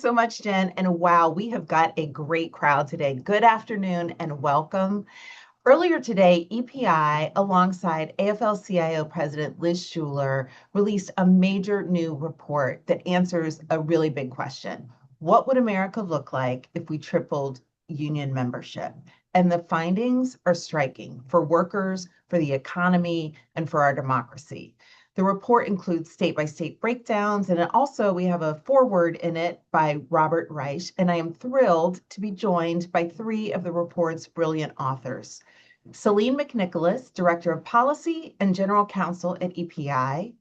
So much, Jen. And wow, we have got a great crowd today. Good afternoon and welcome. Earlier today, EPI, alongside AFL-CIO President Liz Schuler, released a major new report that answers a really big question. What would America look like if we tripled union membership? And the findings are striking for workers, for the economy, and for our democracy. The report includes state-by-state breakdowns, and also we have a foreword in it by Robert Reich, and I am thrilled to be joined by three of the report's brilliant authors. Celine McNicholas, Director of Policy and General Counsel at EPI,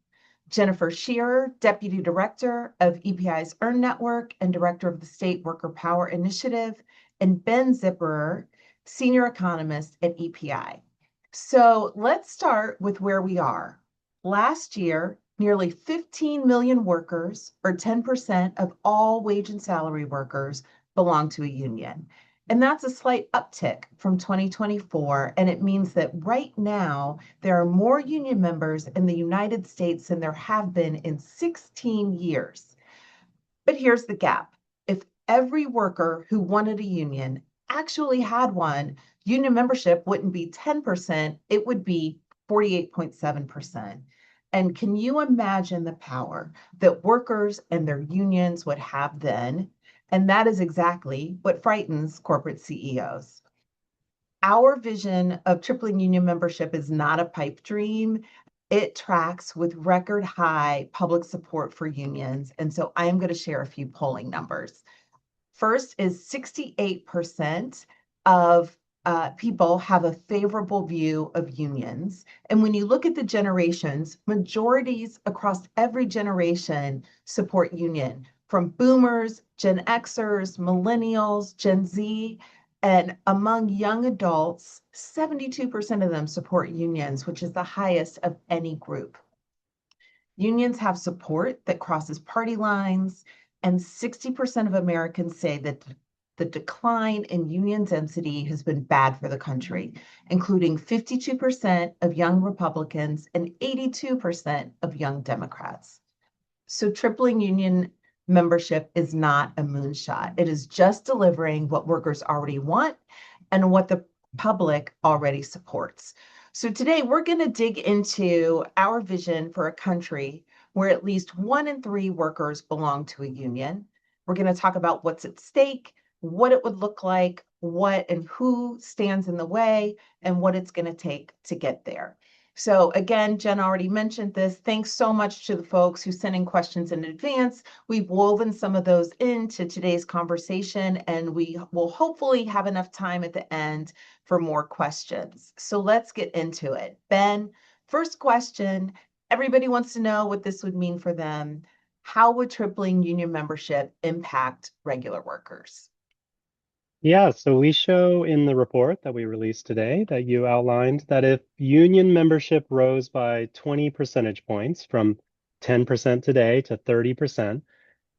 Jennifer Shearer, Deputy Director of EPI's EARN Network and Director of the State Worker Power Initiative, and Ben Zipperer, Senior Economist at EPI. So let's start with where we are. Last year, nearly 15 million workers, or 10% of all wage and salary workers, belong to a union. And that's a slight uptick from 2024. And it means that right now, there are more union members in the United States than there have been in 16 years. But here's the gap. If every worker who wanted a union actually had one, union membership wouldn't be 10%, it would be 48.7%. And can you imagine the power that workers and their unions would have then? And that is exactly what frightens corporate CEOs. Our vision of tripling union membership is not a pipe dream. It tracks with record high public support for unions. And so I'm going to share a few polling numbers. First is 68% of people have a favorable view of unions. And when you look at the generations, majorities across every generation support union, from boomers, Gen Xers, millennials, Gen Z, and among young adults, 72% of them support unions, which is the highest of any group. Unions have support that crosses party lines, and 60% of Americans say that the decline in union density has been bad for the country, including 52% of young Republicans and 82% of young Democrats. So tripling union membership is not a moonshot. It is just delivering what workers already want and what the public already supports. So today we're going to dig into our vision for a country where at least 1 in 3 workers belong to a union. We're going to talk about what's at stake, what it would look like, what and who stands in the way, and what it's going to take to get there. So again, Jen already mentioned this. Thanks so much to the folks who sent in questions in advance. We've woven some of those into today's conversation, and we will hopefully have enough time at the end for more questions. So let's get into it. Ben, first question. Everybody wants to know what this would mean for them. How would tripling union membership impact regular workers? Yeah, so we show in the report that we released today that you outlined that if union membership rose by 20 percentage points from 10% today to 30%,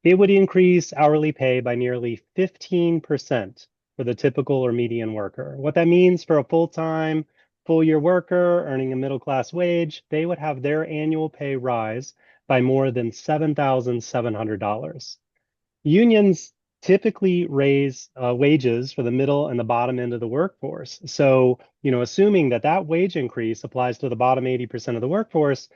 it would increase hourly pay by nearly 15% for the typical or median worker. What that means for a full-time, full-year worker earning a middle-class wage, they would have their annual pay rise by more than $7,700. Unions typically raise wages for the middle and the bottom end of the workforce. So, assuming that that wage increase applies to the bottom 80% of the workforce,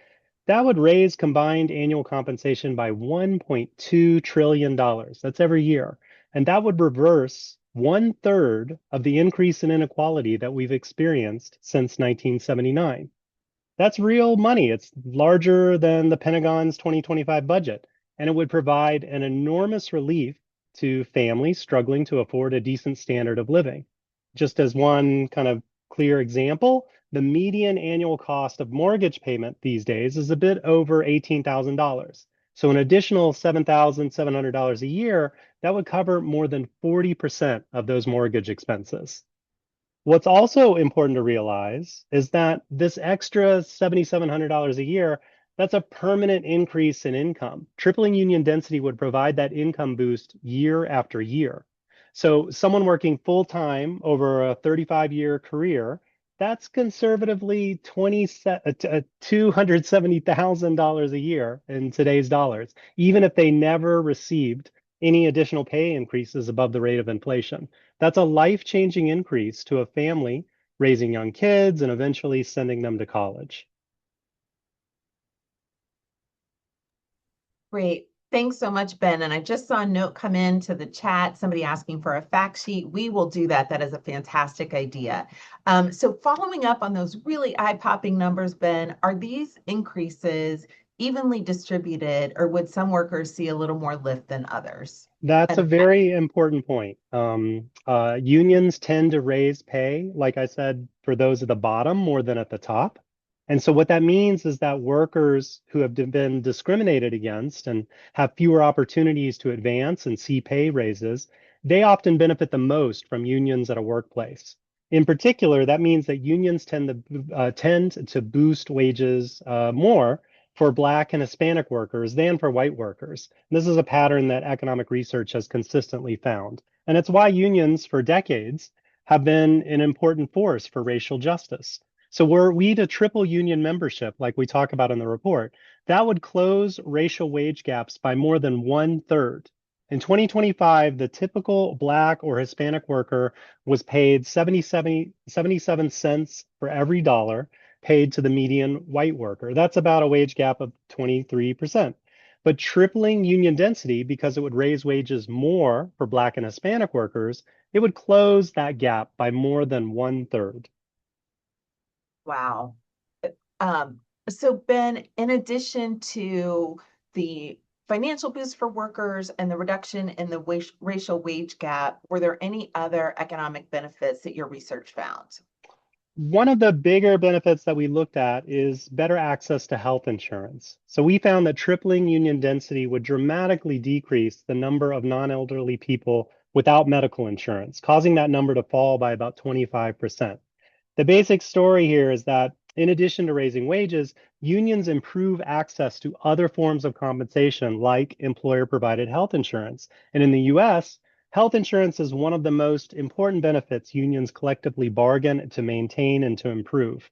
that would raise combined annual compensation by $1.2 trillion. That's every year. And that would reverse 1/3 of the increase in inequality that we've experienced since 1979. That's real money. It's larger than the Pentagon's 2025 budget, and it would provide an enormous relief to families struggling to afford a decent standard of living. Just as one kind of clear example, the median annual cost of mortgage payment these days is a bit over $18,000. So an additional $7,700 a year, that would cover more than 40% of those mortgage expenses. What's also important to realize is that this extra $7,700 a year, that's a permanent increase in income. Tripling union density would provide that income boost year after year. So someone working full-time over a 35-year career, that's conservatively $270,000 a year in today's dollars, even if they never received any additional pay increases above the rate of inflation. That's a life-changing increase to a family raising young kids and eventually sending them to college. Great. Thanks so much, Ben. And I just saw a note come in to the chat, somebody asking for a fact sheet. We will do that. That is a fantastic idea. So following up on those really eye-popping numbers, Ben, are these increases evenly distributed, or would some workers see a little more lift than others? That's a And very important point. Unions tend to raise pay, like I said, for those at the bottom more than at the top. And so what that means is that workers who have been discriminated against and have fewer opportunities to advance and see pay raises, they often benefit the most from unions at a workplace. In particular, that means that unions tend to boost wages more for Black and Hispanic workers than for white workers. And this is a pattern that economic research has consistently found. And it's why unions for decades have been an important force for racial justice. So were we to triple union membership, like we talk about in the report, that would close racial wage gaps by more than 1/3. In 2025, the typical Black or Hispanic worker was paid 77 cents for every dollar paid to the median white worker. That's about a wage gap of 23%. But tripling union density, because it would raise wages more for Black and Hispanic workers, it would close that gap by more than 1/3. wow. Um, so Ben, in addition to the financial boost for workers and the reduction in the racial wage gap, were there any other economic benefits that your research found? One of the bigger benefits that we looked at is better access to health insurance. So we found that tripling union density would dramatically decrease the number of non-elderly people without medical insurance, causing that number to fall by about 25%. The basic story here is that in addition to raising wages, unions improve access to other forms of compensation like employer provided health insurance. And in the US, health insurance is one of the most important benefits unions collectively bargain to maintain and to improve.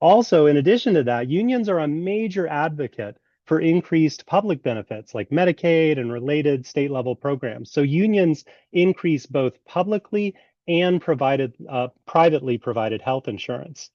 Also, in addition to that, unions are a major advocate for increased public benefits like Medicaid and related state level programs. So unions increase both publicly and privately provided health insurance.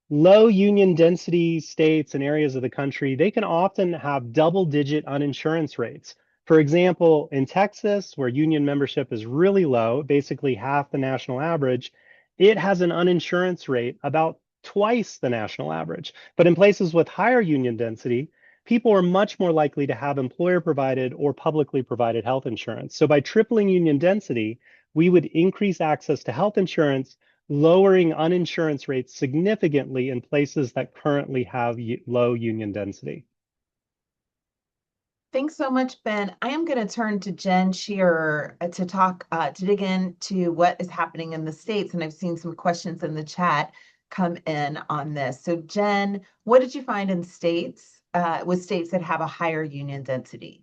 Low union density states and areas of the country, they can often have double-digit uninsurance rates. For example, in Texas, where union membership is really low, basically half the national average, it has an uninsurance rate about twice the national average. But in places with higher union density, people are much more likely to have employer provided or publicly provided health insurance. So by tripling union density, we would increase access to health insurance, lowering uninsurance rates significantly in places that currently have low union density. Thanks so much, Ben. I am going to turn to Jen Shearer to talk, to dig into what is happening in the States. And I've seen some questions in the chat come in on this. So, Jen, what did you find in states, with states that have a higher union density?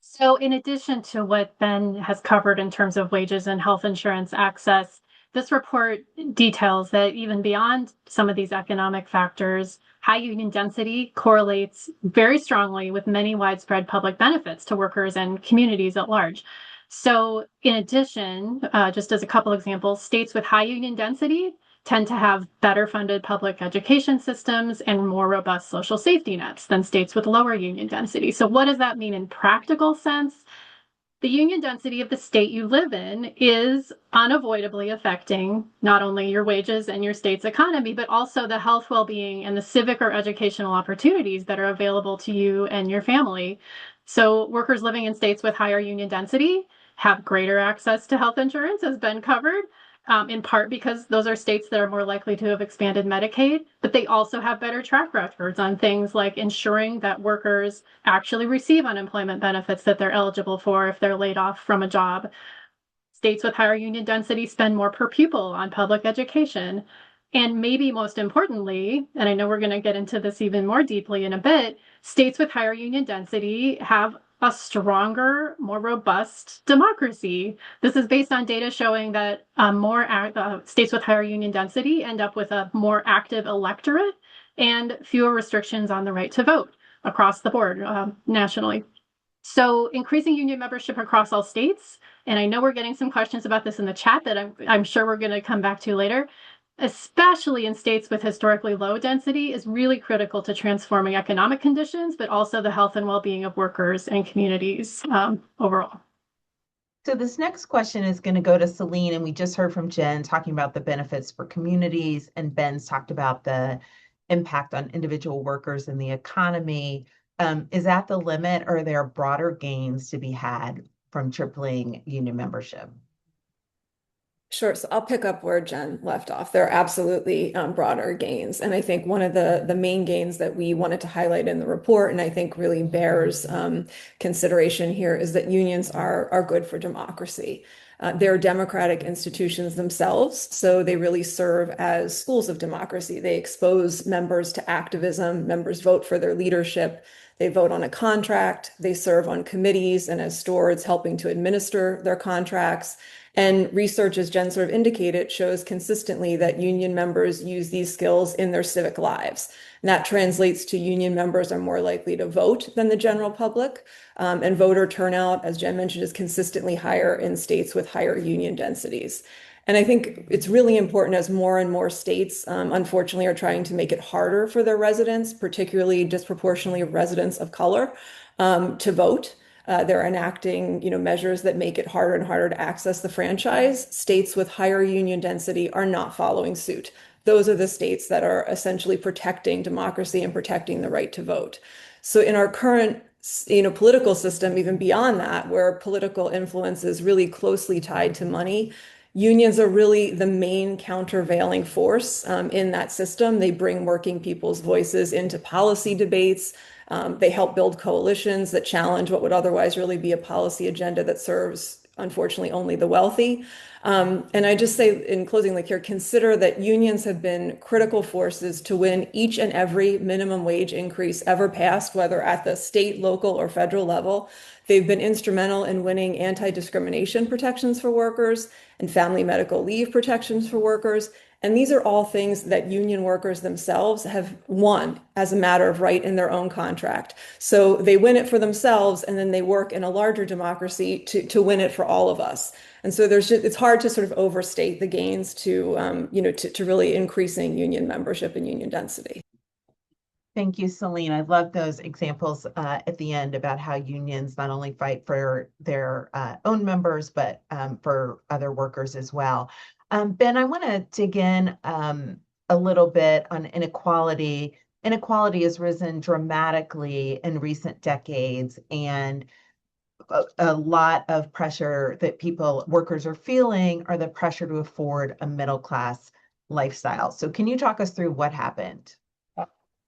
So, in addition to what Ben has covered in terms of wages and health insurance access, this report details that even beyond some of these economic factors, high union density correlates very strongly with many widespread public benefits to workers and communities at large. So, in addition, just as a couple examples, states with high union density tend to have better funded public education systems and more robust social safety nets than states with lower union density. So what does that mean in practical sense? The union density of the state you live in is unavoidably affecting not only your wages and your state's economy, but also the health, well-being, and the civic or educational opportunities that are available to you and your family. So workers living in states with higher union density have greater access to health insurance, as Ben covered, in part because those are states that are more likely to have expanded Medicaid, but they also have better track records on things like ensuring that workers actually receive unemployment benefits that they're eligible for if they're laid off from a job. States with higher union density spend more per pupil on public education. And maybe most importantly, and I know we're going to get into this even more deeply in a bit, states with higher union density have a stronger, more robust democracy. This is based on data showing that states with higher union density end up with a more active electorate and fewer restrictions on the right to vote across the board nationally. So increasing union membership across all states, and I know we're getting some questions about this in the chat that I'm sure we're going to come back to later, especially in states with historically low density, is really critical to transforming economic conditions, but also the health and well-being of workers and communities overall. So this next question is going to go to Celine, and we just heard from Jen talking about the benefits for communities, and Ben's talked about the impact on individual workers and the economy. Is that the limit, or are there broader gains to be had from tripling union membership? Sure. So I'll pick up where Jen left off. There are absolutely broader gains. And I think one of the main gains that we wanted to highlight in the report, and I think really bears consideration here, is that unions are good for democracy. They're democratic institutions themselves, so they really serve as schools of democracy. They expose members to activism, members vote for their leadership, they vote on a contract, they serve on committees and as stewards helping to administer their contracts. And research, as Jen sort of indicated, shows consistently that union members use these skills in their civic lives. And that translates to union members are more likely to vote than the general public. And voter turnout, as Jen mentioned, is consistently higher in states with higher union densities. And I think it's really important as more and more states, unfortunately, are trying to make it harder for their residents, particularly disproportionately residents of color, to vote. They're enacting, measures that make it harder and harder to access the franchise. States with higher union density are not following suit. Those are the states that are essentially protecting democracy and protecting the right to vote. So in our current, political system, even beyond that, where political influence is really closely tied to money, unions are really the main countervailing force in that system. They bring working people's voices into policy debates. They help build coalitions that challenge what would otherwise really be a policy agenda that serves, unfortunately, only the wealthy. And I just say in closing, like here, consider that unions have been critical forces to win each and every minimum wage increase ever passed, whether at the state, local, or federal level. They've been instrumental in winning anti-discrimination protections for workers and family medical leave protections for workers. And these are all things that union workers themselves have won as a matter of right in their own contract. So they win it for themselves, and then they work in a larger democracy to win it for all of us. And so it's hard to sort of overstate the gains to really increasing union membership and union density. Thank you, Celine. I love those examples at the end about how unions not only fight for their own members, but for other workers as well. Ben, I want to dig in a little bit on inequality. Inequality has risen dramatically in recent decades, and a lot of pressure that workers are feeling are the pressure to afford a middle class lifestyle. So can you talk us through what happened?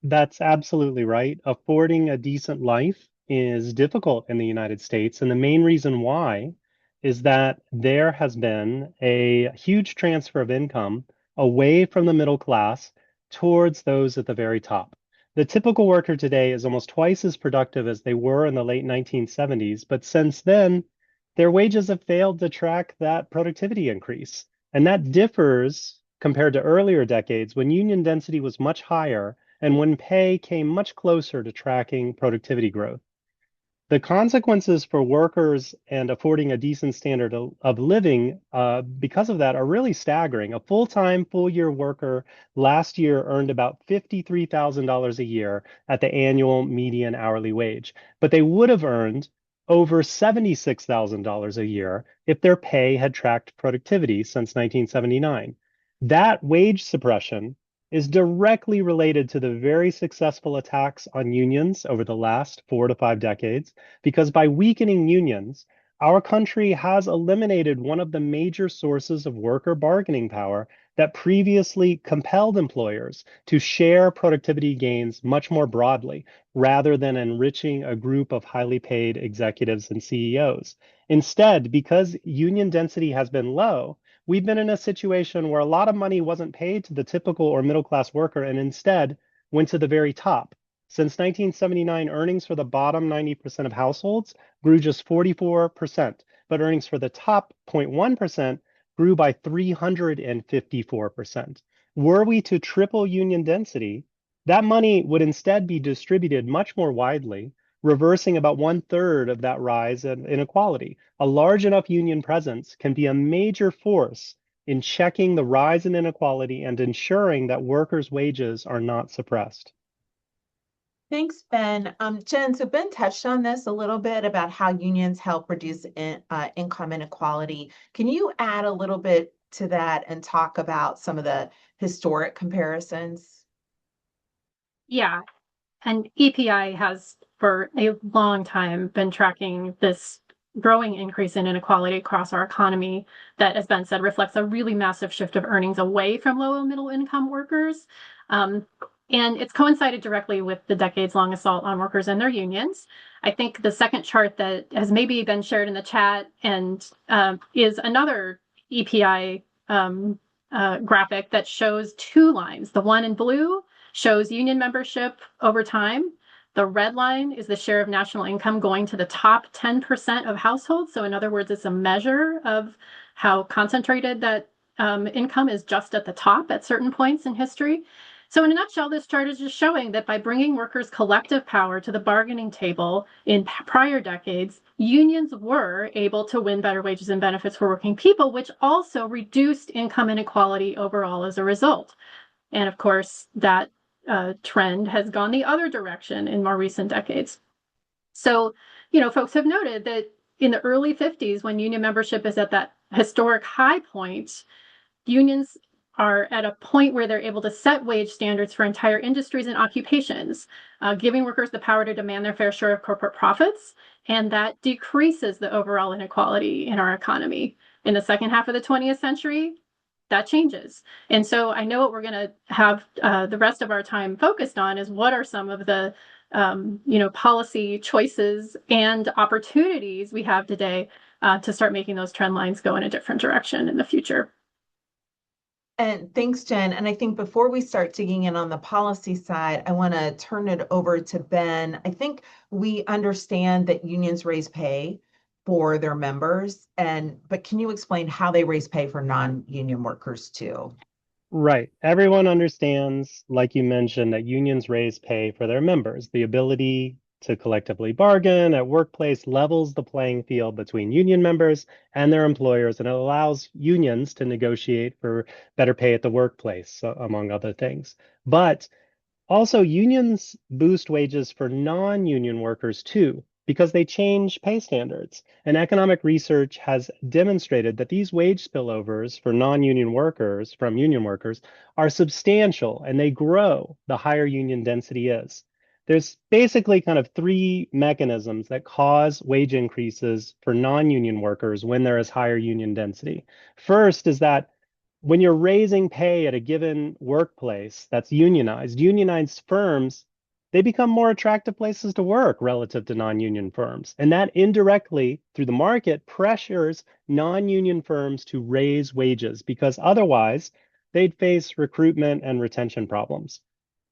That's absolutely right. Affording a decent life is difficult in the United States. And the main reason why is that there has been a huge transfer of income away from the middle class towards those at the very top. The typical worker today is almost twice as productive as they were in the late 1970s, but since then, their wages have failed to track that productivity increase. And that differs compared to earlier decades when union density was much higher and when pay came much closer to tracking productivity growth. The consequences for workers and affording a decent standard of living because of that are really staggering. A full-time, full-year worker last year earned about $53,000 a year at the annual median hourly wage, but they would have earned over $76,000 a year if their pay had tracked productivity since 1979. That wage suppression is directly related to the very successful attacks on unions over the last 4 to 5 decades, because by weakening unions, our country has eliminated one of the major sources of worker bargaining power that previously compelled employers to share productivity gains much more broadly, rather than enriching a group of highly paid executives and CEOs. Instead, because union density has been low, we've been in a situation where a lot of money wasn't paid to the typical or middle class worker and instead went to the very top. Since 1979, earnings for the bottom 90% of households grew just 44%, but earnings for the top 0.1% grew by 354%. Were we to triple union density, that money would instead be distributed much more widely reversing about 1/3 of that rise in inequality. A large enough union presence can be a major force in checking the rise in inequality and ensuring that workers' wages are not suppressed. Thanks, Ben. Jen, so Ben touched on this a little bit about how unions help reduce income inequality. Can you add a little bit to that and talk about some of the historic comparisons? Yeah, and EPI has for a long time been tracking this growing increase in inequality across our economy that, as Ben said, reflects a really massive shift of earnings away from low and middle income workers. Um, and it's coincided directly with the decades-long assault on workers and their unions. I think the second chart that has maybe been shared in the chat and is another EPI graphic that shows two lines. The one in blue shows union membership over time. The red line is the share of national income going to the top 10% of households. So in other words, it's a measure of how concentrated that income is just at the top at certain points in history. So in a nutshell, this chart is just showing that by bringing workers' collective power to the bargaining table in prior decades, unions were able to win better wages and benefits for working people, which also reduced income inequality overall as a result. And of course, that trend has gone the other direction in more recent decades. So, folks have noted that in the early 50s, when union membership is at that historic high point, unions are at a point where they're able to set wage standards for entire industries and occupations, giving workers the power to demand their fair share of corporate profits. And that decreases the overall inequality in our economy. In the second half of the 20th century, that changes. And so I know what we're going to have the rest of our time focused on is what are some of the policy choices and opportunities we have today to start making those trend lines go in a different direction in the future. And thanks, Jen. And I think before we start digging in on the policy side, I want to turn it over to Ben. I think we understand that unions raise pay for their members, but can you explain how they raise pay for non-union workers too? Right. Everyone understands, like you mentioned, that unions raise pay for their members. The ability to collectively bargain at workplace levels the playing field between union members and their employers, and it allows unions to negotiate for better pay at the workplace, among other things. But also, unions boost wages for non-union workers too, because they change pay standards. And economic research has demonstrated that these wage spillovers for non-union workers from union workers are substantial and they grow the higher union density is. There's basically kind of three mechanisms that cause wage increases for non-union workers when there is higher union density. First is that when you're raising pay at a given workplace that's unionized firms, they become more attractive places to work relative to non-union firms. And that indirectly, through the market, pressures non-union firms to raise wages because otherwise they'd face recruitment and retention problems.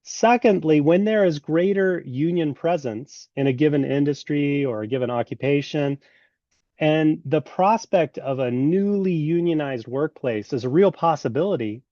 Secondly, when there is greater union presence in a given industry or a given occupation, and the prospect of a newly unionized workplace is a real possibility,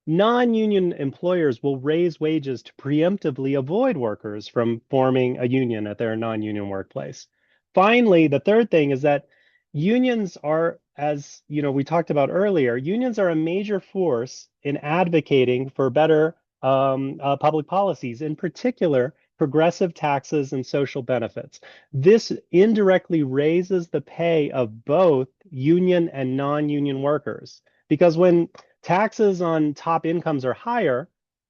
non-union employers will raise wages to preemptively avoid workers from forming a union at their non-union workplace. Finally, the third thing is that unions are, as we talked about earlier, unions are a major force in advocating for better public policies, in particular, progressive taxes and social benefits. This indirectly raises the pay of both union and non-union workers because when taxes on top incomes are higher,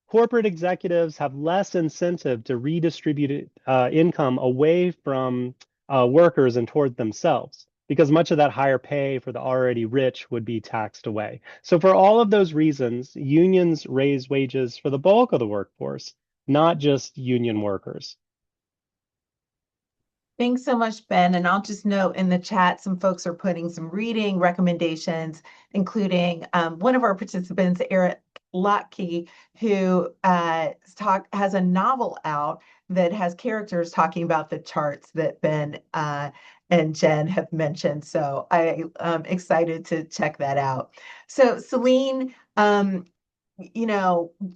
corporate executives have less incentive to redistribute income away from workers and toward themselves because much of that higher pay for the already rich would be taxed away. So for all of those reasons, unions raise wages for the bulk of the workforce, not just union workers. Thanks so much, Ben. And I'll just note in the chat, some folks are putting some reading recommendations, including one of our participants, Eric Lotke, who has a novel out that has characters talking about the charts that Ben and Jen have mentioned. So I'm excited to check that out. So Celine,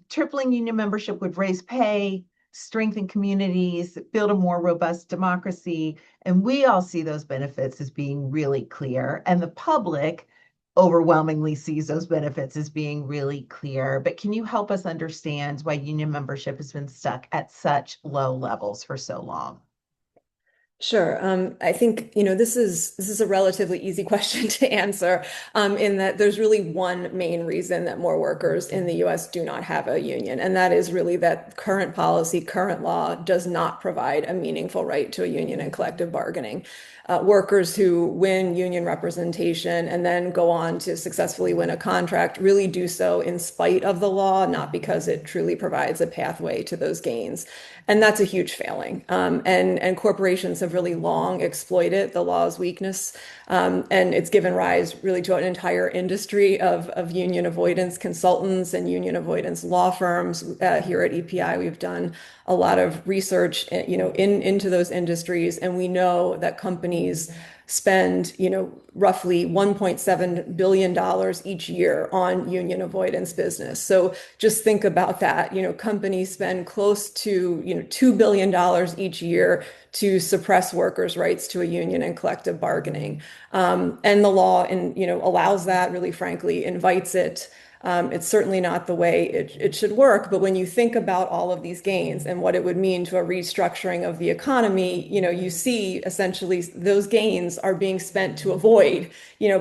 tripling union membership would raise pay. strengthen communities, build a more robust democracy. And we all see those benefits as being really clear. And the public overwhelmingly sees those benefits as being really clear. But can you help us understand why union membership has been stuck at such low levels for so long? Sure. I think, this is a relatively easy question to answer, in that there's really one main reason that more workers in the US do not have a union, and that is really that current policy, current law does not provide a meaningful right to a union and collective bargaining. Workers who win union representation and then go on to successfully win a contract really do so in spite of the law, not because it truly provides a pathway to those gains. And that's a huge failing. And corporations have really long exploited the law's weakness. And it's given rise really to an entire industry of union avoidance consultants and union avoidance law firms. Here at EPI, we've done a lot of research, into those industries, and we know that companies spend, roughly $1.7 billion each year on union avoidance business. So just think about that. Companies spend close to, $2 billion each year to suppress workers' rights to a union and collective bargaining. And the law, allows that, really frankly, invites it. It's certainly not the way it should work. But when you think about all of these gains and what it would mean to a restructuring of the economy, you see essentially those gains are being spent to avoid,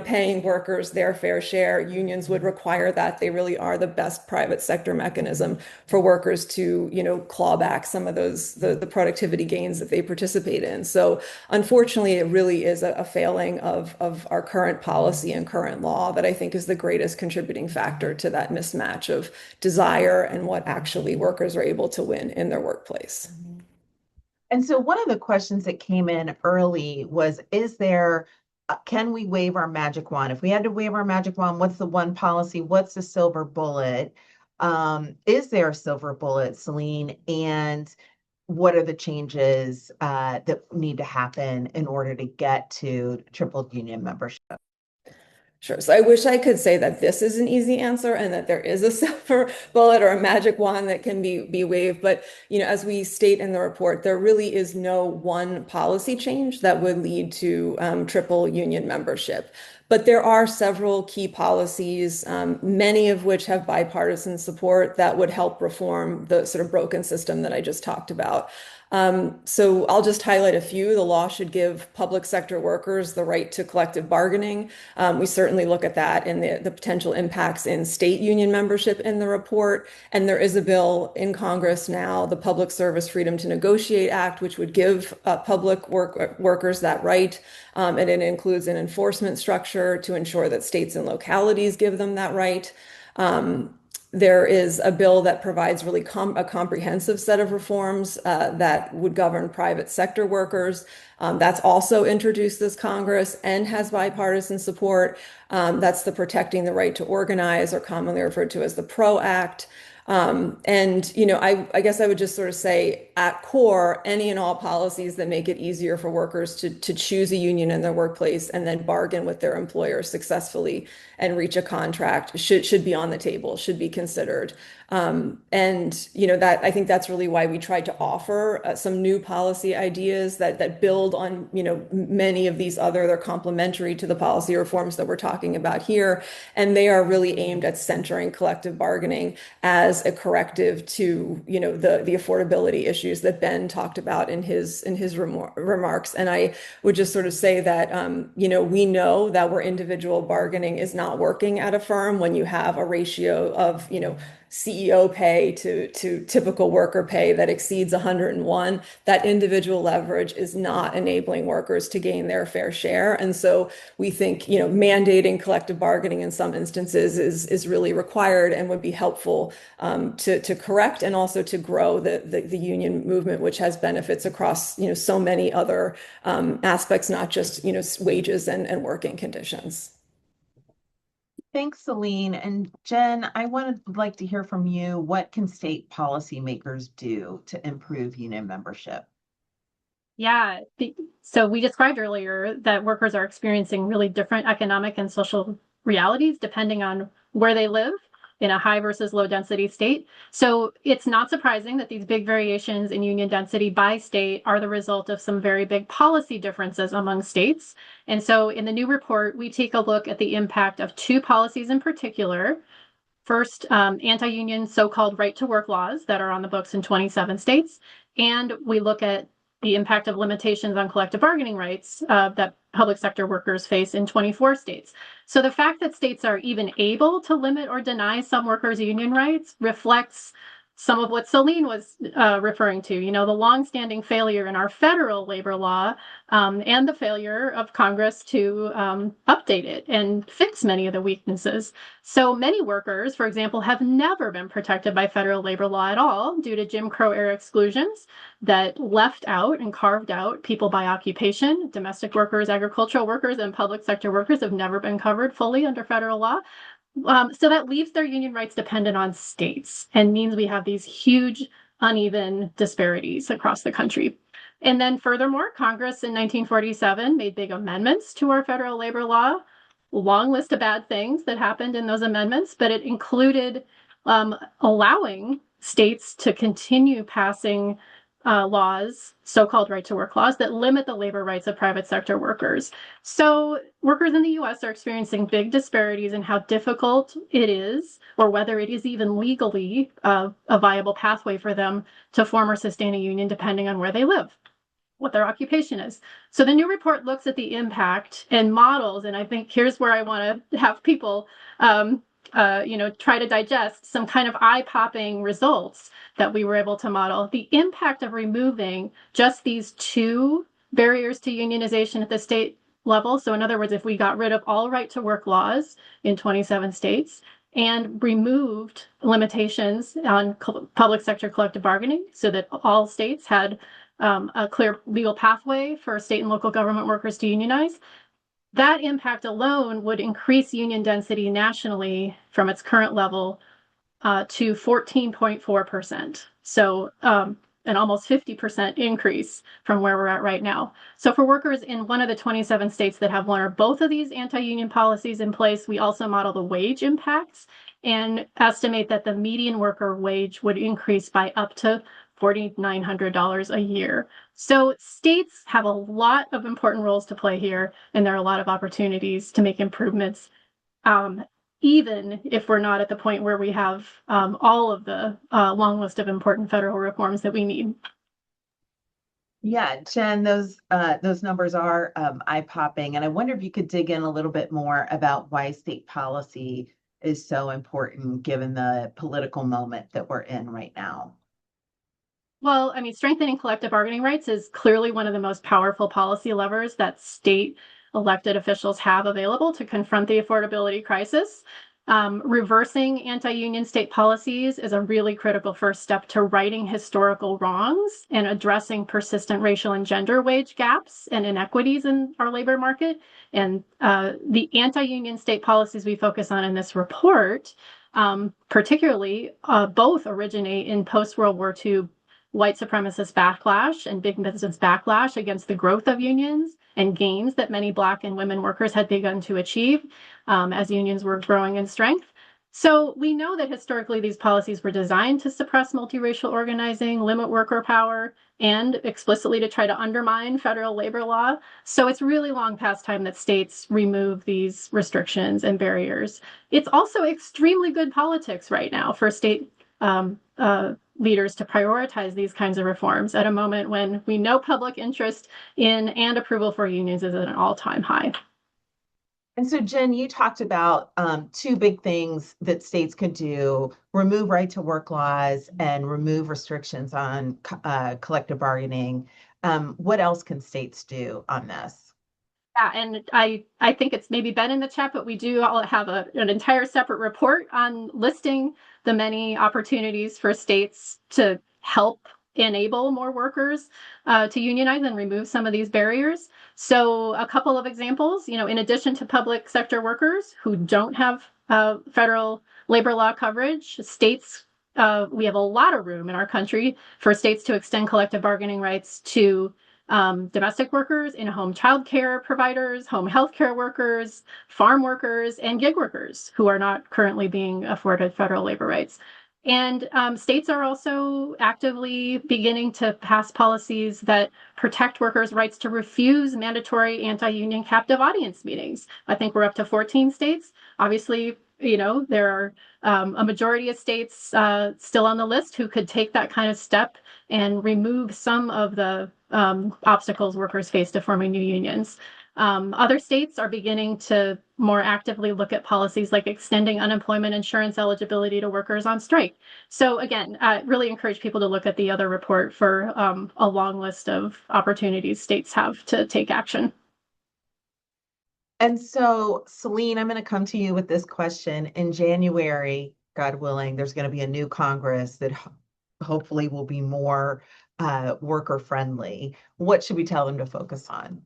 paying workers their fair share. Unions would require that. They really are the best private sector mechanism for workers to, claw back some of the productivity gains that they participate in. So unfortunately, it really is a failing of our current policy and current law that I think is the greatest contributing factor to that mismatch of desire and what actually workers are able to win in their workplace. And so one of the questions that came in early was, can we wave our magic wand? If we had to wave our magic wand, what's the one policy? What's the silver bullet? Is there a silver bullet, Celine? And what are the changes that need to happen in order to get to triple union membership? Sure. So I wish I could say that this is an easy answer and that there is a silver bullet or a magic wand that can be waved. But, as we state in the report, there really is no one policy change that would lead to triple union membership. But there are several key policies, many of which have bipartisan support that would help reform the sort of broken system that I just talked about. So I'll just highlight a few. The law should give public sector workers the right to collective bargaining. We certainly look at that and the potential impacts in state union membership in the report. And there is a bill in Congress now, the Public Service Freedom to Negotiate Act, which would give workers that right. And it includes an enforcement structure to ensure that states and localities give them that right. There is a bill that provides really a comprehensive set of reforms that would govern private sector workers. That's also introduced this Congress and has bipartisan support. That's the Protecting the Right to Organize, or commonly referred to as the PRO Act. I guess I would just sort of say, at core, any and all policies that make it easier for workers to choose a union in their workplace and then bargain with their employer successfully and reach a contract should be on the table, should be considered. That I think that's really why we tried to offer some new policy ideas that build on, many of these they're complementary to the policy reforms that we're talking about here. And they are really aimed at centering collective bargaining as a corrective to, the affordability issues that Ben talked about in his remarks. And I would just sort of say that, we know that where individual bargaining is not working at a firm, when you have a ratio of, CEO pay to typical worker pay that exceeds 101, that individual leverage is not enabling workers to gain their fair share. And so we think, mandating collective bargaining in some instances is really required and would be helpful to correct and also to grow the union movement, which has benefits across, so many other aspects, not just, wages and working conditions. Thanks, Celine. And Jen, I would like to hear from you. What can state policymakers do to improve union membership? Yeah. So we described earlier that workers are experiencing really different economic and social realities depending on where they live. in a high versus low density state. So it's not surprising that these big variations in union density by state are the result of some very big policy differences among states. And so in the new report, we take a look at the impact of two policies in particular. First, anti-union so-called right-to-work laws that are on the books in 27 states. And we look at the impact of limitations on collective bargaining rights that public sector workers face in 24 states. So the fact that states are even able to limit or deny some workers' union rights reflects some of what Celine was referring to, the longstanding failure in our federal labor law and the failure of Congress to update it and fix many of the weaknesses. So many workers, for example, have never been protected by federal labor law at all due to Jim Crow era exclusions that left out and carved out people by occupation. Domestic workers, agricultural workers, and public sector workers have never been covered fully under federal law. So that leaves their union rights dependent on states and means we have these huge uneven disparities across the country. And then furthermore, Congress in 1947 made big amendments to our federal labor law. Long list of bad things that happened in those amendments, but it included allowing states to continue passing laws, so-called right-to-work laws, that limit the labor rights of private sector workers. So workers in the U.S. are experiencing big disparities in how difficult it is, or whether it is even legally a viable pathway for them to form or sustain a union depending on where they live, what their occupation is. So the new report looks at the impact and models, and I think here's where I want to have people try to digest some kind of eye-popping results that we were able to model. The impact of removing just these two barriers to unionization at the state level. So in other words, if we got rid of all right-to-work laws in 27 states and removed limitations on public sector collective bargaining so that all states had a clear legal pathway for state and local government workers to unionize, that impact alone would increase union density nationally from its current level to 14.4%. So an almost 50% increase from where we're at right now. So for workers in one of the 27 states that have one or both of these anti-union policies in place, we also model the wage impacts and estimate that the median worker wage would increase by up to $4,900 a year. So states have a lot of important roles to play here, and there are a lot of opportunities to make improvements, even if we're not at the point where we have all of the long list of important federal reforms that we need. Yeah, Jen, those numbers are eye-popping, and I wonder if you could dig in a little bit more about why state policy is so important given the political moment that we're in right now. Well, I mean, strengthening collective bargaining rights is clearly one of the most powerful policy levers that state elected officials have available to confront the affordability crisis. Reversing anti-union state policies is a really critical first step to righting historical wrongs and addressing persistent racial and gender wage gaps and inequities in our labor market. And the anti-union state policies we focus on in this report, particularly, both originate in post-World War II white supremacist backlash and big business backlash against the growth of unions and gains that many Black and women workers had begun to achieve as unions were growing in strength. So we know that historically these policies were designed to suppress multiracial organizing, limit worker power, and explicitly to try to undermine federal labor law. So it's really long past time that states remove these restrictions and barriers. It's also extremely good politics right now for state leaders to prioritize these kinds of reforms at a moment when we know public interest in and approval for unions is at an all-time high. And so, Jen, you talked about two big things that states could do: remove right-to-work laws and remove restrictions on collective bargaining. What else can states do on this? Yeah, and I think it's maybe been in the chat, but we do all have an entire separate report on listing the many opportunities for states to help enable more workers to unionize and remove some of these barriers. So a couple of examples, in addition to public sector workers who don't have federal labor law coverage, states, we have a lot of room in our country for states to extend collective bargaining rights to domestic workers, in-home childcare providers, home healthcare workers, farm workers, and gig workers who are not currently being afforded federal labor rights. And states are also actively beginning to pass policies that protect workers' rights to refuse mandatory anti-union captive audience meetings. I think we're up to 14 states. Obviously, there are a majority of states still on the list who could take that kind of step and remove some of the obstacles workers face to forming new unions. Other states are beginning to more actively look at policies like extending unemployment insurance eligibility to workers on strike. So again, really encourage people to look at the other report for a long list of opportunities states have to take action. And so, Celine, I'm going to come to you with this question. In January, God willing, there's going to be a new Congress that hopefully will be more worker friendly. What should we tell them to focus on?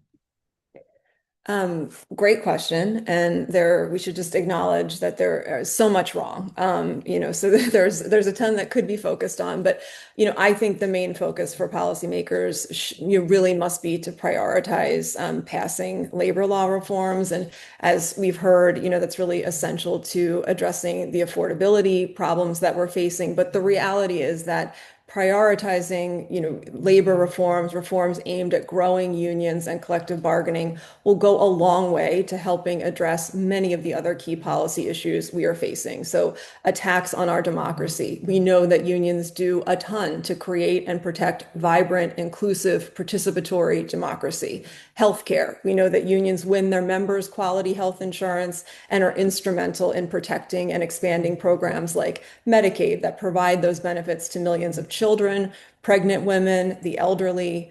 Great question. And we should just acknowledge that there is so much wrong. So there's a ton that could be focused on, but I think the main focus for policymakers really must be to prioritize passing labor law reforms. And as we've heard, that's really essential to addressing the affordability problems that we're facing. But the reality is that prioritizing, labor reforms aimed at growing unions and collective bargaining will go a long way to helping address many of the other key policy issues we are facing. So, attacks on our democracy. We know that unions do a ton to create and protect vibrant, inclusive, participatory democracy. Healthcare. We know that unions win their members quality health insurance and are instrumental in protecting and expanding programs like Medicaid that provide those benefits to millions of children, pregnant women, the elderly.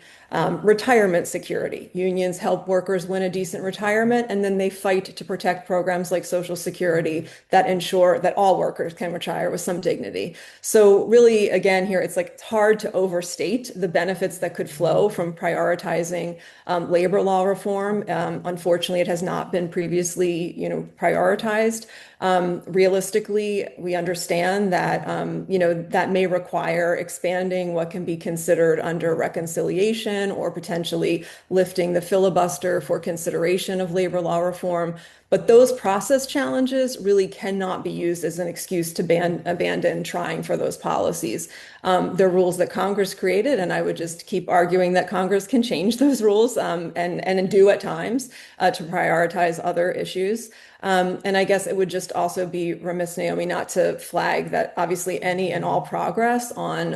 Retirement security. Unions help workers win a decent retirement, and then they fight to protect programs like Social Security that ensure that all workers can retire with some dignity. So really, again, here, it's hard to overstate the benefits that could flow from prioritizing labor law reform. Unfortunately, it has not been previously, prioritized. Realistically, we understand that, that may require expanding what can be considered under reconciliation or potentially lifting the filibuster for consideration of labor law reform. But those process challenges really cannot be used as an excuse to abandon trying for those policies. They're rules that Congress created, and I would just keep arguing that Congress can change those rules and do at times to prioritize other issues. And I guess it would just also be remiss, Naomi, not to flag that obviously any and all progress on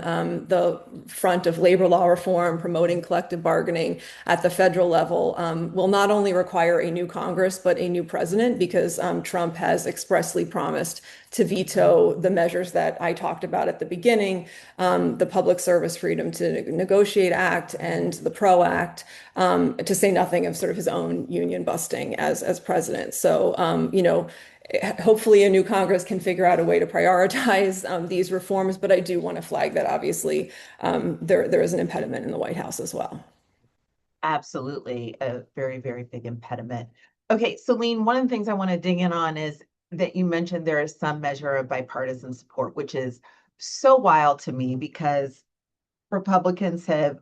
the front of labor law reform, promoting collective bargaining at the federal level will not only require a new Congress, but a new president, because Trump has expressly promised to veto the measures that I talked about at the beginning, the Public Service Freedom to Negotiate Act and the PRO Act, to say nothing of sort of his own union busting as president. So, hopefully a new Congress can figure out a way to prioritize these reforms, but I do want to flag that obviously there is an impediment in the White House as well. Absolutely, a very, very big impediment. Okay, Celine, one of the things I want to dig in on is that you mentioned there is some measure of bipartisan support, which is so wild to me because Republicans have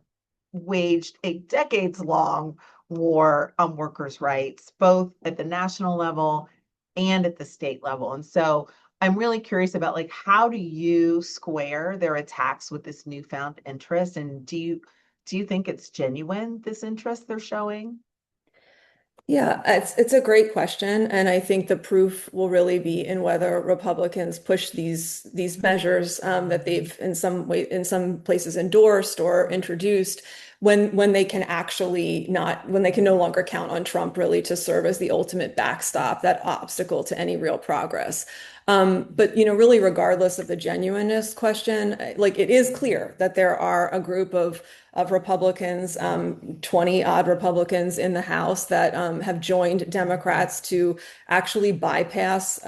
waged a decades-long war on workers' rights, both at the national level and at the state level. And so I'm really curious about how do you square their attacks with this newfound interest? And do you think it's genuine, this interest they're showing? Yeah, it's a great question, and I think the proof will really be in whether Republicans push these measures that they've in some places endorsed or introduced when they can when they can no longer count on Trump really to serve as the ultimate backstop, that obstacle to any real progress. But really, regardless of the genuineness question, it is clear that there are a group of Republicans, 20 odd Republicans in the House that have joined Democrats to actually bypass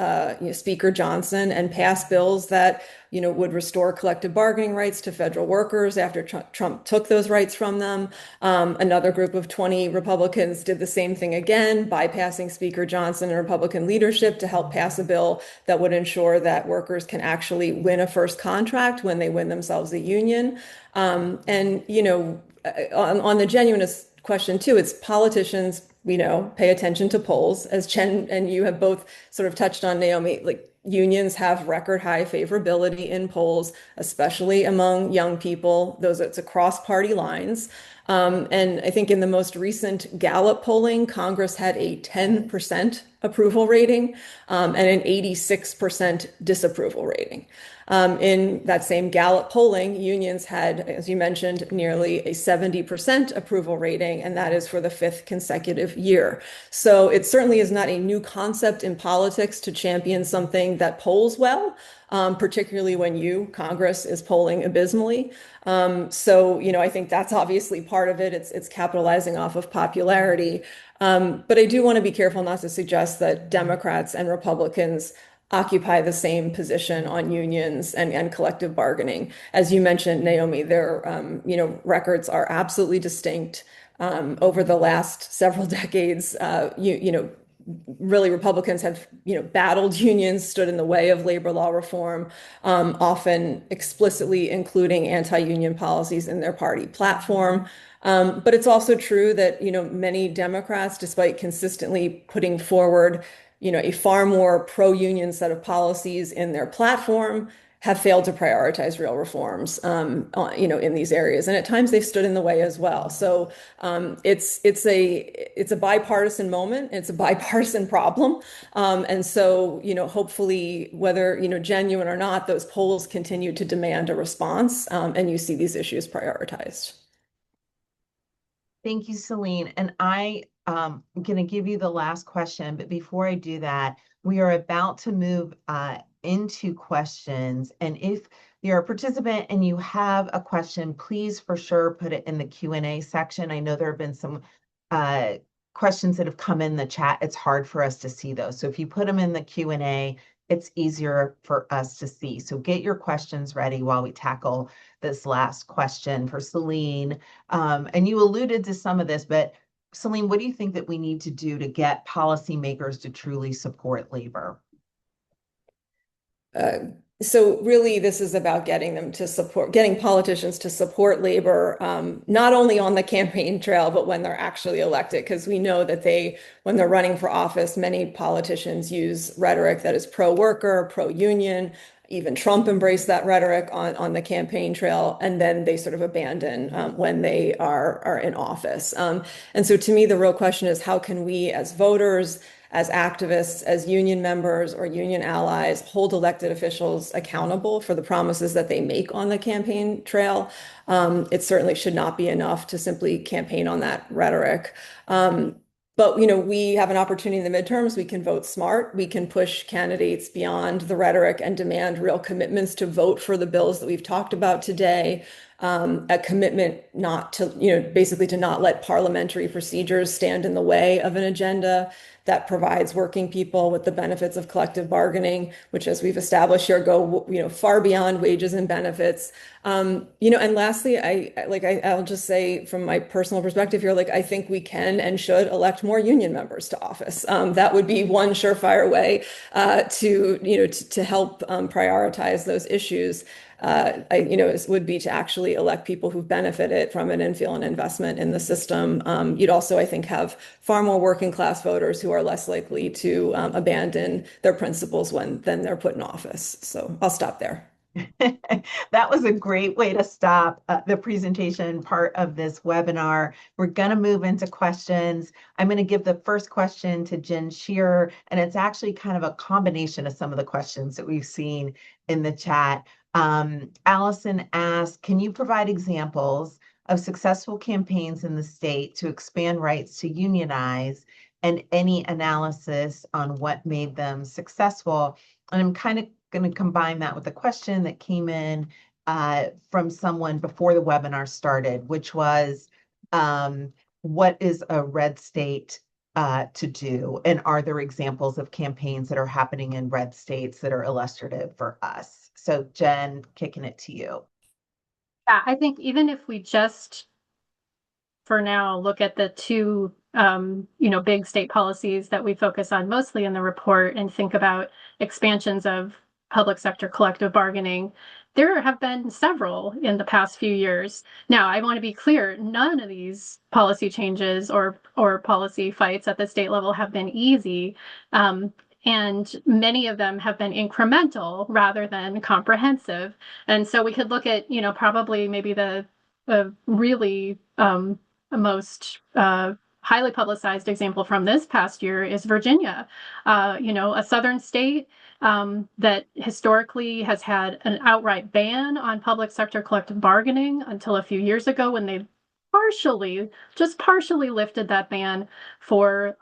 Speaker Johnson and pass bills that would restore collective bargaining rights to federal workers after Trump took those rights from them. Another group of 20 Republicans did the same thing again, bypassing Speaker Johnson and Republican leadership to help pass a bill that would ensure that workers can actually win a first contract when they win themselves a union. And on the genuineness question too, it's politicians, pay attention to polls, as Jen and you have both sort of touched on, Naomi, like unions have record high favorability in polls, especially among young people. It's across party lines. And I think in the most recent Gallup polling, Congress had a 10% approval rating, and an 86% disapproval rating. In that same Gallup polling, unions had, as you mentioned, nearly a 70% approval rating, and that is for the fifth consecutive year. So it certainly is not a new concept in politics to champion something that polls well, particularly when Congress, is polling abysmally. I think that's obviously part of it. It's capitalizing off of popularity. But I do want to be careful not to suggest that Democrats and Republicans occupy the same position on unions and collective bargaining. As you mentioned, Naomi, their records are absolutely distinct. Over the last several decades, really Republicans have battled unions, stood in the way of labor law reform, often explicitly including anti-union policies in their party platform. But it's also true that many Democrats, despite consistently putting forward a far more pro-union set of policies in their platform, have failed to prioritize real reforms, in these areas, and at times they've stood in the way as well. So it's a bipartisan moment, it's a bipartisan problem, and so hopefully, whether genuine or not, those polls continue to demand a response, and you see these issues prioritized. Thank you, Celine. And I'm going to give you the last question, but before I do that, we are about to move into questions. And if you're a participant and you have a question, please for sure put it in the Q&A section. I know there have been some questions that have come in the chat. It's hard for us to see those. So if you put them in the Q&A, it's easier for us to see. So get your questions ready while we tackle this last question for Celine. And you alluded to some of this, but Celine, what do you think that we need to do to get policymakers to truly support labor? So really, this is about getting politicians to support labor, not only on the campaign trail, but when they're actually elected. Because we know that when they're running for office, many politicians use rhetoric that is pro-worker, pro-union. Even Trump embraced that rhetoric on the campaign trail, and then they sort of abandon when they are in office. And so to me, the real question is, how can we as voters, as activists, as union members or union allies, hold elected officials accountable for the promises that they make on the campaign trail? It certainly should not be enough to simply campaign on that rhetoric. But we have an opportunity in the midterms. We can vote smart. We can push candidates beyond the rhetoric and demand real commitments to vote for the bills that we've talked about today. A commitment not to, basically to not let parliamentary procedures stand in the way of an agenda that provides working people with the benefits of collective bargaining, which, as we've established here, go far beyond wages and benefits. And lastly, I'll just say from my personal perspective here, I think we can and should elect more union members to office. That would be one surefire way to help prioritize those issues. Would be to actually elect people who've benefited from it and feel an investment in the system. You'd also, I think, have far more working class voters who are less likely to abandon their principles than they're put in office. So I'll stop there. That was a great way to stop the presentation part of this webinar. We're going to move into questions. I'm going to give the first question to Jen Shearer, and it's actually kind of a combination of some of the questions that we've seen in the chat. Allison asked, can you provide examples of successful campaigns in the state to expand rights to unionize and any analysis on what made them successful? And I'm kind of going to combine that with a question that came in from someone before the webinar started, which was, what is a red state to do? And are there examples of campaigns that are happening in red states that are illustrative for us? So Jen, kicking it to you. Yeah, I think even if we just, for now, look at the two, big state policies that we focus on mostly in the report and think about expansions of public sector collective bargaining, there have been several in the past few years. Now, I want to be clear, none of these policy changes or policy fights at the state level have been easy. And many of them have been incremental rather than comprehensive. And so we could look at, probably maybe the really most highly publicized example from this past year is Virginia, a southern state that historically has had an outright ban on public sector collective bargaining until a few years ago when they just partially lifted that ban for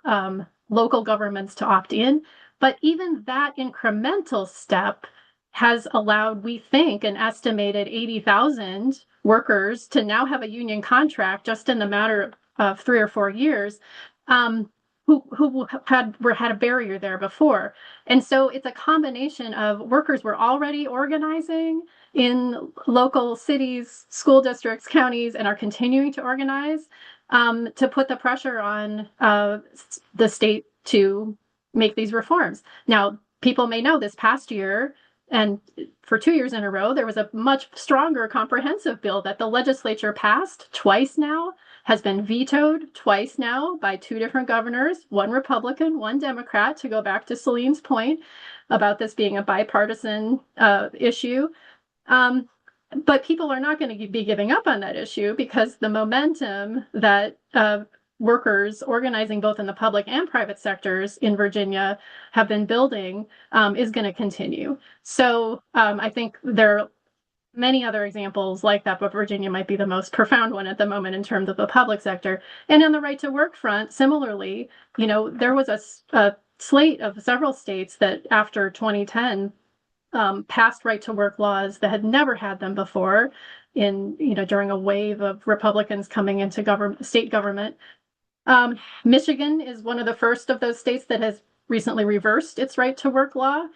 local governments to opt in. But even that incremental step has allowed, we think, an estimated 80,000 workers to now have a union contract just in the matter of 3 or 4 years, who had a barrier there before. And so it's a combination of workers were already organizing in local cities, school districts, counties, and are continuing to organize to put the pressure on the state to make these reforms. Now, people may know this past year, and for 2 years in a row, there was a much stronger comprehensive bill that the legislature passed twice now, has been vetoed twice now by 2 different governors, one Republican, one Democrat, to go back to Celine's point about this being a bipartisan issue. But people are not going to be giving up on that issue because the momentum that workers organizing both in the public and private sectors in Virginia have been building is going to continue. So I think there are many other examples like that, but Virginia might be the most profound one at the moment in terms of the public sector. And on the right to work front, similarly, there was a slate of several states that after 2010 passed right to work laws that had never had them before during a wave of Republicans coming into state government. Michigan is one of the first of those states that has recently reversed its right to work law.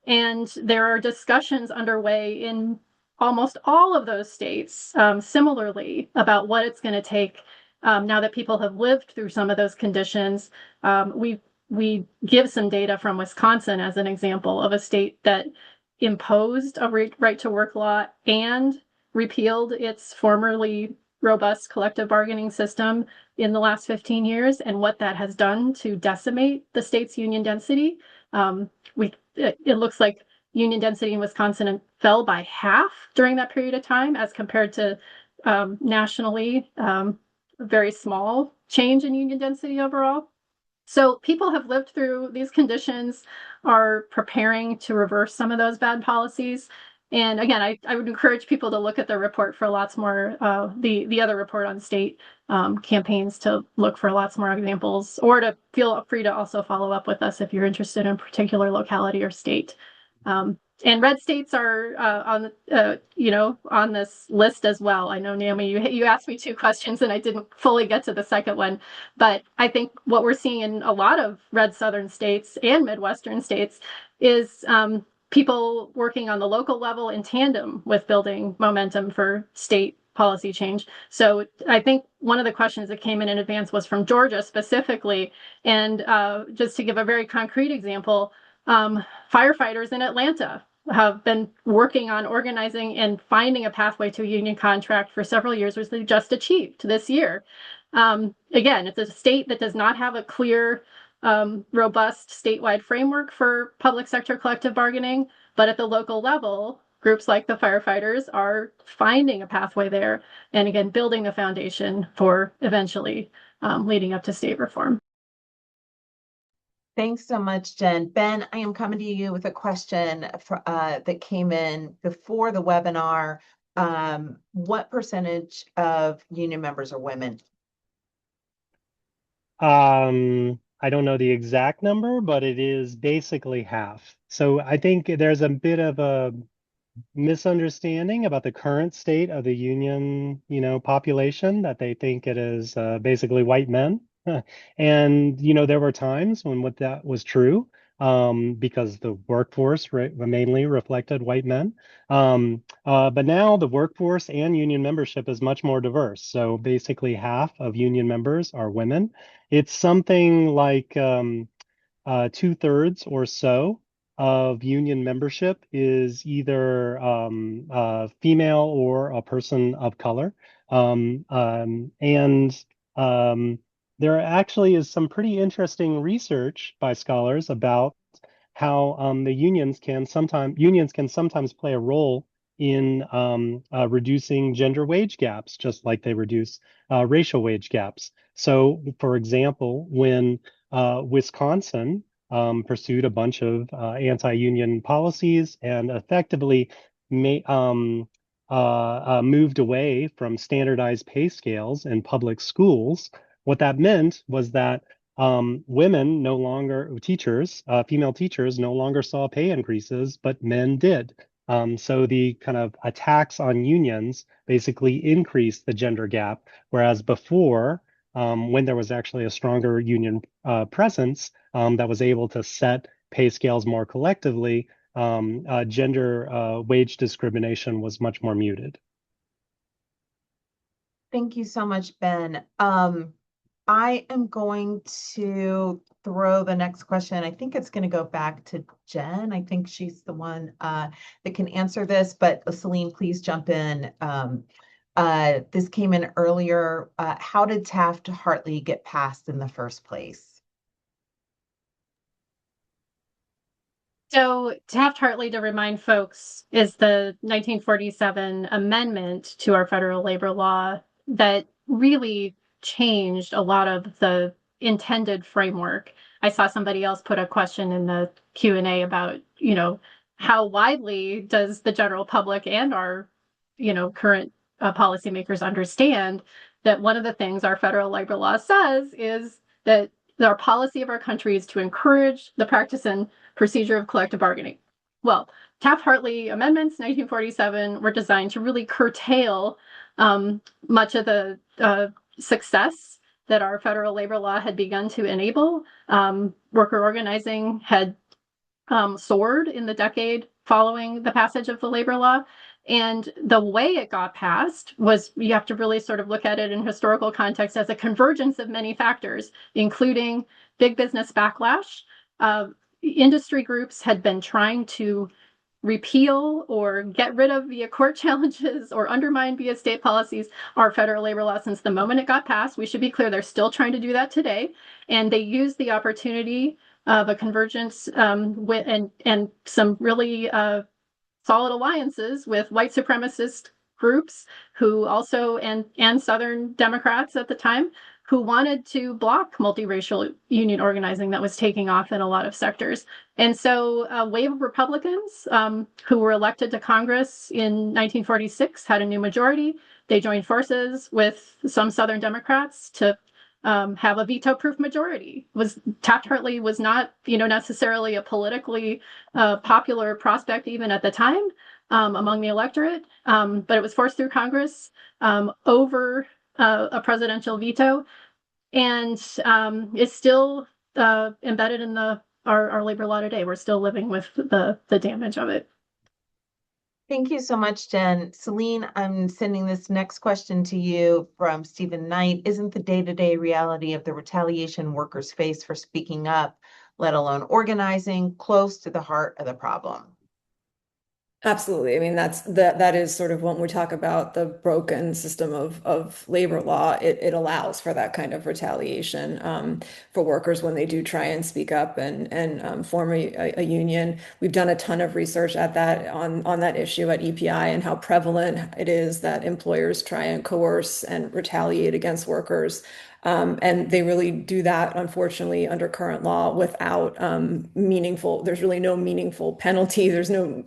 And there are discussions underway in almost all of those states, similarly, about what it's going to take now that people have lived through some of those conditions. We give some data from Wisconsin as an example of a state that imposed a right to work law and repealed its formerly robust collective bargaining system in the last 15 years and what that has done to decimate the state's union density. It looks like union density in Wisconsin fell by half during that period of time as compared to nationally a very small change in union density overall. So people have lived through these conditions, are preparing to reverse some of those bad policies. And again, I would encourage people to look at the report for lots more, the other report on state campaigns, to look for lots more examples, or to feel free to also follow up with us if you're interested in a particular locality or state. And red states are on this list as well. I know, Naomi, you asked me 2 questions and I didn't fully get to the second one, but I think what we're seeing in a lot of red southern states and Midwestern states is people working on the local level in tandem with building momentum for state policy change. So I think one of the questions that came in advance was from Georgia specifically. And just to give a very concrete example, firefighters in Atlanta have been working on organizing and finding a pathway to a union contract for several years, which they just achieved this year. Again, it's a state that does not have a clear, robust statewide framework for public sector collective bargaining, but at the local level, groups like the firefighters are finding a pathway there, and again, building the foundation for eventually leading up to state reform. Thanks so much, Jen. Ben, I am coming to you with a question that came in before the webinar. What percentage of union members are women? I don't know the exact number, but it is basically half. So I think there's a bit of a misunderstanding about the current state of the union, population, that they think it is basically white men. And, there were times when what that was true, because the workforce mainly reflected white men. But now the workforce and union membership is much more diverse. So basically half of union members are women. It's something like 2/3 or so of union membership is either female or a person of color. And there actually is some pretty interesting research by scholars about how the unions can sometimes play a role in reducing gender wage gaps, just like they reduce racial wage gaps. So, for example, when Wisconsin pursued a bunch of anti-union policies and effectively moved away from standardized pay scales in public schools. What that meant was that women no longer, teachers, female teachers no longer saw pay increases, but men did. So the kind of attacks on unions basically increased the gender gap, whereas before, when there was actually a stronger union presence that was able to set pay scales more collectively, gender wage discrimination was much more muted. Thank you so much, Ben. I am going to throw the next question. I think it's going to go back to Jen. I think she's the one that can answer this, but Celine, please jump in. This came in earlier. How did Taft-Hartley get passed in the first place? So Taft-Hartley, to remind folks, is the 1947 amendment to our federal labor law that really changed a lot of the intended framework. I saw somebody else put a question in the Q&A about, how widely does the general public and our, current policymakers understand that one of the things our federal labor law says is that our policy of our country is to encourage the practice and procedure of collective bargaining. Well, Taft-Hartley amendments, 1947, were designed to really curtail much of the success that our federal labor law had begun to enable. Worker organizing had soared in the decade following the passage of the labor law. And the way it got passed was, you have to really sort of look at it in historical context as a convergence of many factors, including big business backlash. Industry groups had been trying to repeal or get rid of via court challenges or undermine via state policies our federal labor law since the moment it got passed. We should be clear, they're still trying to do that today. And they used the opportunity of a convergence and some really solid alliances with white supremacist groups who also, and Southern Democrats at the time, who wanted to block multiracial union organizing that was taking off in a lot of sectors. And so a wave of Republicans who were elected to Congress in 1946 had a new majority. They joined forces with some Southern Democrats to have a veto-proof majority. Taft-Hartley was not, necessarily a politically popular prospect even at the time among the electorate, but it was forced through Congress over a presidential veto, and is still embedded in our labor law today. We're still living with the damage of it. Thank you so much, Jen. Celine, I'm sending this next question to you from Stephen Knight. Isn't the day-to-day reality of the retaliation workers face for speaking up, let alone organizing, close to the heart of the problem? Absolutely. I mean, that is sort of when we talk about the broken system of labor law, it allows for that kind of retaliation for workers when they do try and speak up and form a union. We've done a ton of research at that on that issue at EPI and how prevalent it is that employers try and coerce and retaliate against workers. And they really do that, unfortunately, under current law without there's really no meaningful penalty. There's no,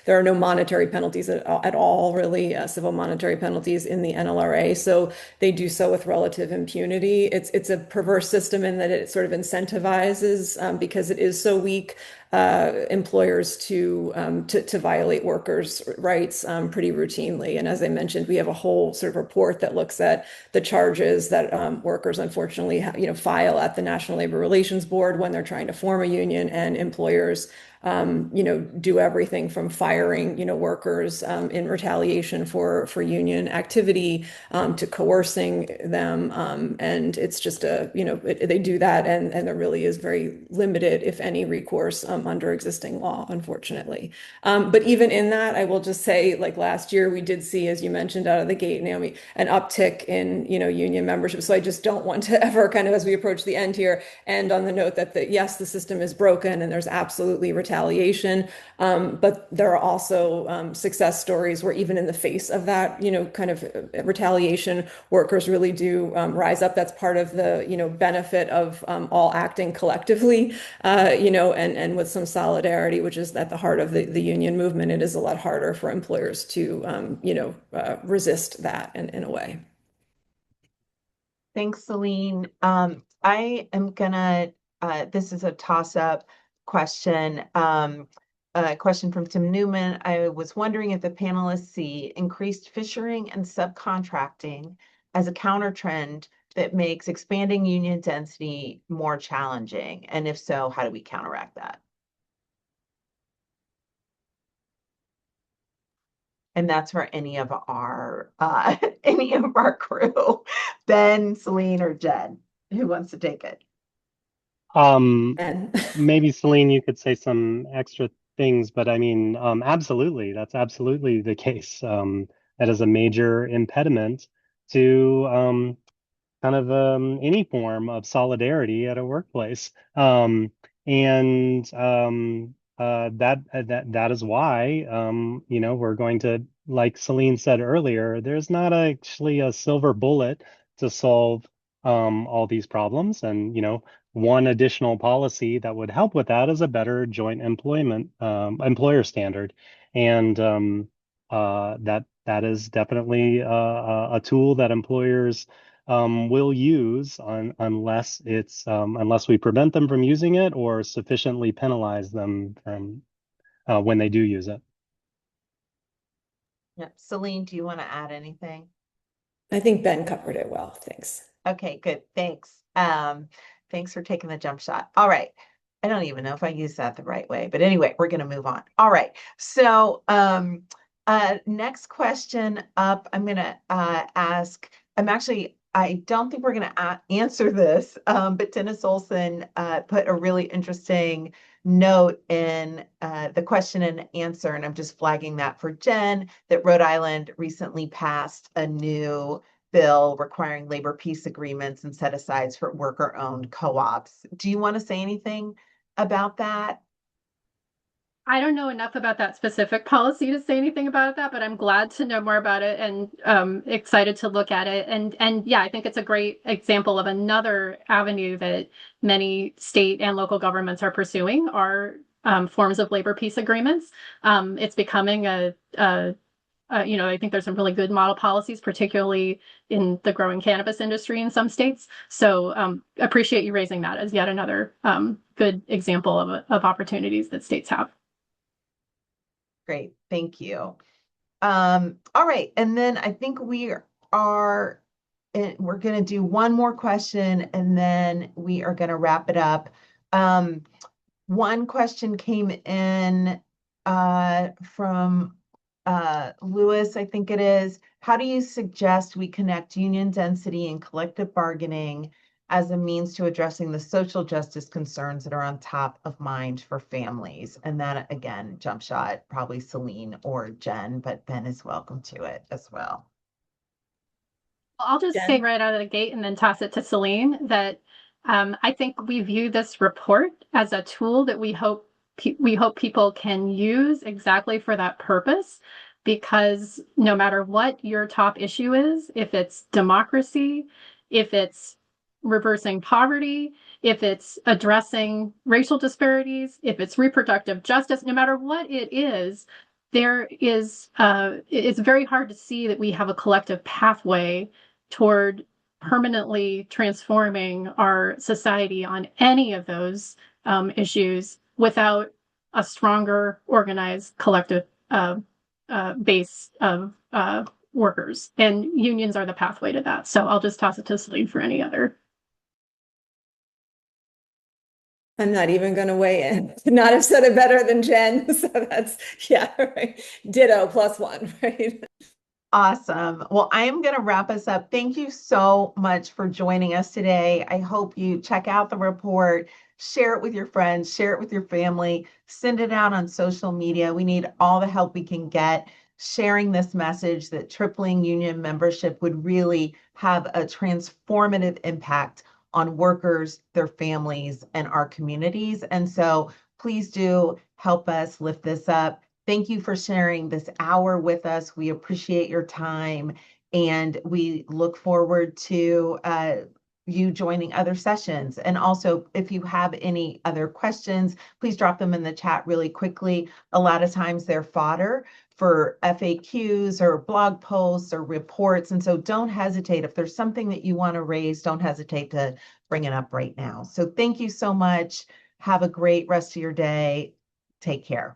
there are no monetary penalties at all, really, civil monetary penalties in the NLRA. So they do so with relative impunity. It's a perverse system in that it sort of incentivizes, because it is so weak, employers to violate workers' rights pretty routinely. And as I mentioned, we have a whole sort of report that looks at the charges that workers unfortunately file at the National Labor Relations Board when they're trying to form a union, and employers do everything from firing, workers in retaliation for union activity to coercing them. And it's just they do that, and there really is very limited, if any, recourse under existing law, unfortunately. But even in that, I will just say, like last year, we did see, as you mentioned out of the gate, Naomi, an uptick in, union membership. So I just don't want to ever kind of, as we approach the end here, end on the note that yes, the system is broken and there's absolutely retaliation. But there are also success stories where even in the face of that, kind of retaliation, workers really do rise up. That's part of the, benefit of all acting collectively, and with some solidarity, which is at the heart of the union movement. It is a lot harder for employers to, resist that in a way. Thanks, Celine. I am gonna, this is a toss-up question. A question from Tim Newman. I was wondering if the panelists see increased fishing and subcontracting as a counter trend that makes expanding union density more challenging. And if so, how do we counteract that? And that's for any of our any of our crew, Ben, Celine, or Jen, who wants to take it? And Maybe Celine, you could say some extra things, but I mean, absolutely, that's absolutely the case. That is a major impediment to kind of any form of solidarity at a workplace. And that is why we're going to, like Celine said earlier, there's not actually a silver bullet to solve all these problems. And one additional policy that would help with that is a better joint employer standard. And that is definitely a tool that employers will use unless we prevent them from using it or sufficiently penalize them from when they do use it. Yeah. Celine, do you want to add anything? I think Ben covered it well. Thanks. Okay, good. Thanks. Thanks for taking the jump shot. All right. I don't even know if I used that the right way, but anyway, we're going to move on. All right. So, next question up, I'm going to ask, I don't think we're going to answer this, but Dennis Olson put a really interesting note in the question and answer, and I'm just flagging that for Jen, that Rhode Island recently passed a new bill requiring labor peace agreements and set-asides for worker-owned co-ops. Do you want to say anything about that? I don't know enough about that specific policy to say anything about that, but I'm glad to know more about it and excited to look at it. And yeah, I think it's a great example of another avenue that many state and local governments are pursuing are forms of labor peace agreements. It's becoming I think there's some really good model policies, particularly in the growing cannabis industry in some states. So appreciate you raising that as yet another good example of opportunities that states have. Great, thank you. All right, and then I think we're going to do one more question, and then we are going to wrap it up. One question came in from Lewis, I think it is. How do you suggest we connect union density and collective bargaining as a means to addressing the social justice concerns that are on top of mind for families? And that, again, jump shot, probably Celine or Jen, but Ben is welcome to it as well. I'll just say right out of the gate and then toss it to Celine that I think we view this report as a tool that we hope people can use exactly for that purpose, because no matter what your top issue is, if it's democracy, if it's reversing poverty, if it's addressing racial disparities, if it's reproductive justice, no matter what it is, it's very hard to see that we have a collective pathway toward permanently transforming our society on any of those issues without a stronger, organized, collective base of workers. And unions are the pathway to that. So I'll just toss it to Celine for any other I'm not even going to weigh in. Could not have said it better than Jen. So that's, yeah, right. Ditto +1, right? Awesome. Well, I am going to wrap us up. Thank you so much for joining us today. I hope you check out the report, share it with your friends, share it with your family, send it out on social media. We need all the help we can get sharing this message that tripling union membership would really have a transformative impact on workers, their families, and our communities. And so please do help us lift this up. Thank you for sharing this hour with us. We appreciate your time, and we look forward to you joining other sessions. And also, if you have any other questions, please drop them in the chat really quickly. A lot of times they're fodder for FAQs or blog posts or reports. And so don't hesitate. If there's something that you want to raise, don't hesitate to bring it up right now. So thank you so much. Have a great rest of your day. Take care.